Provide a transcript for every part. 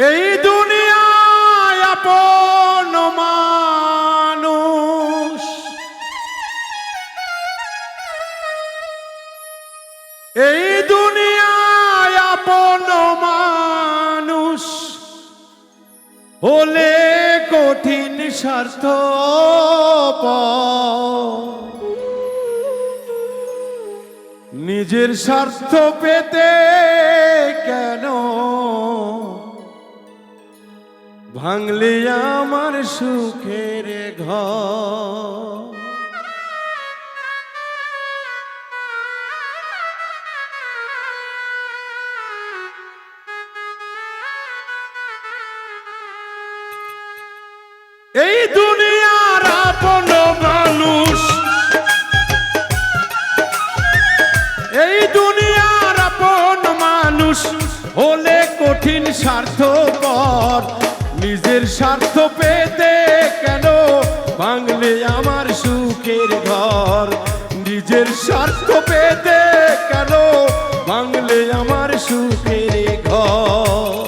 এই দুনিয়ায় আপন মানুষ, এই দুনিয়ায় আপন মানুষ হলে কঠিন স্বার্থপর, নিজের স্বার্থ পেতে কেন ভাঙলে আমার সুখের ঘর। এই দুনিয়ার আপন মানুষ, এই দুনিয়ার আপন মানুষ হলে কঠিন স্বার্থপর, নিজের স্বার্থ পেতে কেন ভাঙলে আমার সুখের ঘর। নিজের স্বার্থ পেতে কেন ভাঙলে আমার সুখের ঘর।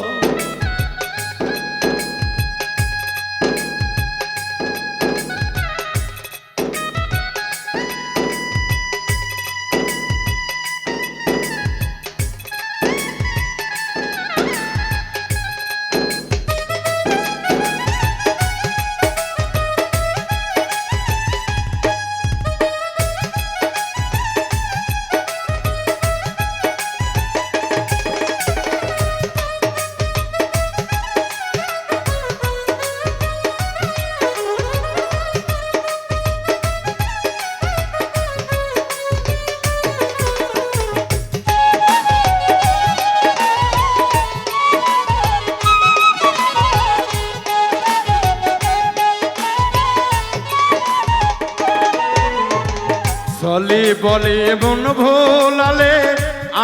চলে বলে মন ভোলালে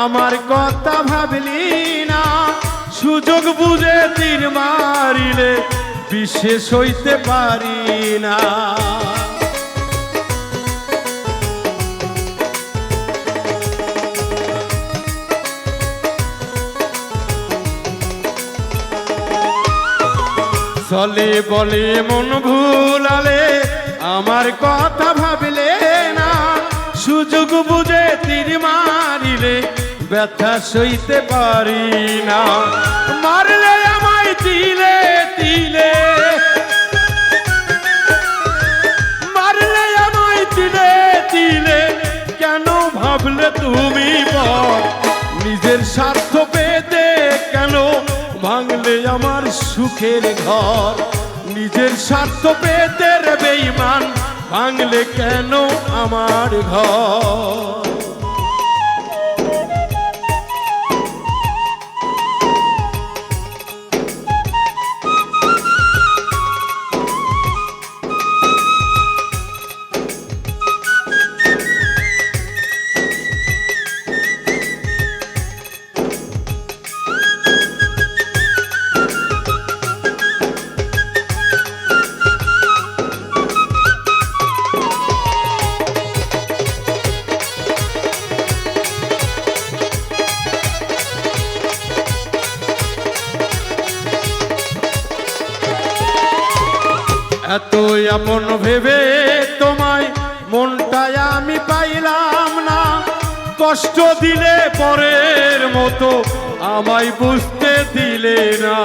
আমার কথা ভাবলি না, সুযোগ বুঝে তীর মারিলে বিশেষ হইতে পারি না। চলে বলে মন ভুলালে আমার কথা ভাবলে না, সুযোগ বুঝে তীর মারিলে ব্যথা সইতে পারি না। মারলে আমায় তিলে তিলে, মারলে আমায় তিলে তিলে, কেন ভাবলে তুমি পর নিজের স্বার্থ পেতে কেন ভাঙলে আমার সুখের ঘর। নিজের স্বার্থ পেতে রে বেঈমান ভাঙলে কেন আমার ঘর। এতই আপন ভেবে তোমায় মনটায় আমি পাইলাম না, কষ্ট দিলে পরের মতো আমায় বুঝতে দিলে না।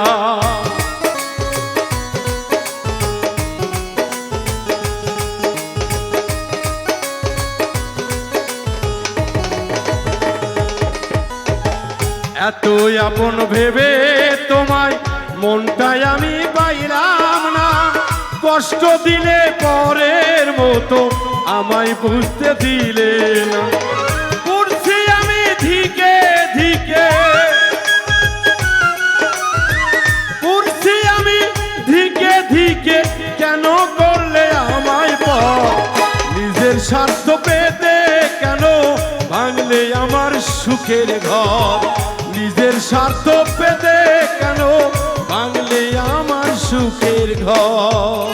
এতই আপন ভেবে তোমায় মনটায় আমি পাইলাম না, কষ্ট দিলে পরের মতো আমায় বুঝতে দিলে না। করছি আমি ধিকে ধিকে, করছি আমি ধিকে ধিকে, কেন করলে আমায় পর নিজের স্বার্থ পেতে কেন ভাঙলে আমার সুখের ঘর। নিজের স্বার্থ পেতে কেন ভাঙলে আমার সুখের ঘর।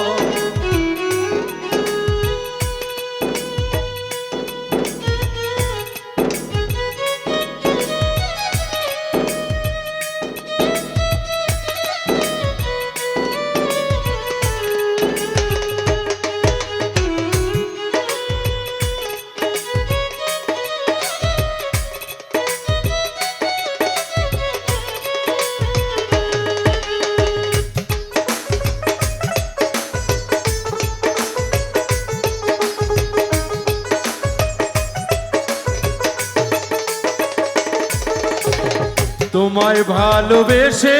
তোমায় ভালোবেসে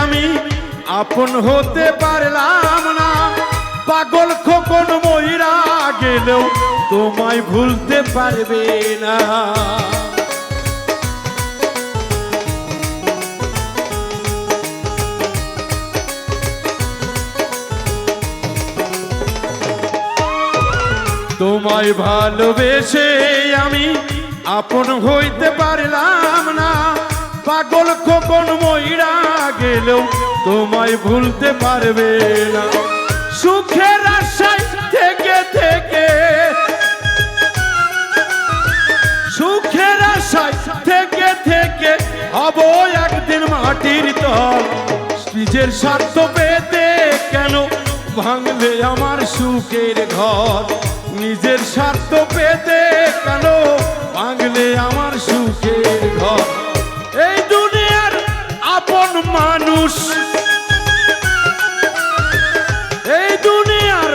আমি আপন হতে পারলাম না, পাগল খোকন মইরা গেলেও তোমায় ভুলতে পারবে না। তোমায় ভালোবেসে আমি আপন হইতে পারলাম না, পাগল খোকন মইরা গেলেও তোমায় ভুলতে পারবে না। সুখের আশায় থেকে থেকে, সুখের আশায় থেকে থেকে হব একদিন মাটির তল। নিজের স্বার্থ পেতে কেন ভাঙলে আমার সুখের ঘর, নিজের স্বার্থ পেতে কেন ভাঙলে আমার সুখের ঘর। এই দুনিয়ার আপন মানুষ, এই দুনিয়ার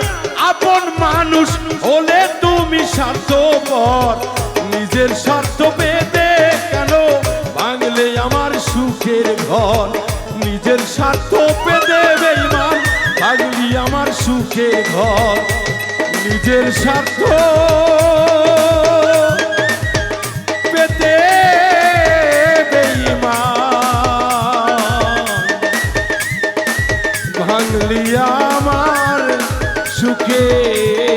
আপন মানুষ হলে তুমি স্বার্থপর, নিজের স্বার্থ পেতে কেন ভাঙলে আমার সুখের ঘর, নিজের স্বার্থ পেতে বেঈমান ভাঙলি আমার সুখের ঘর, নিজের স্বার্থ পেতে বেঈমান ভাঙলি আমার সুখের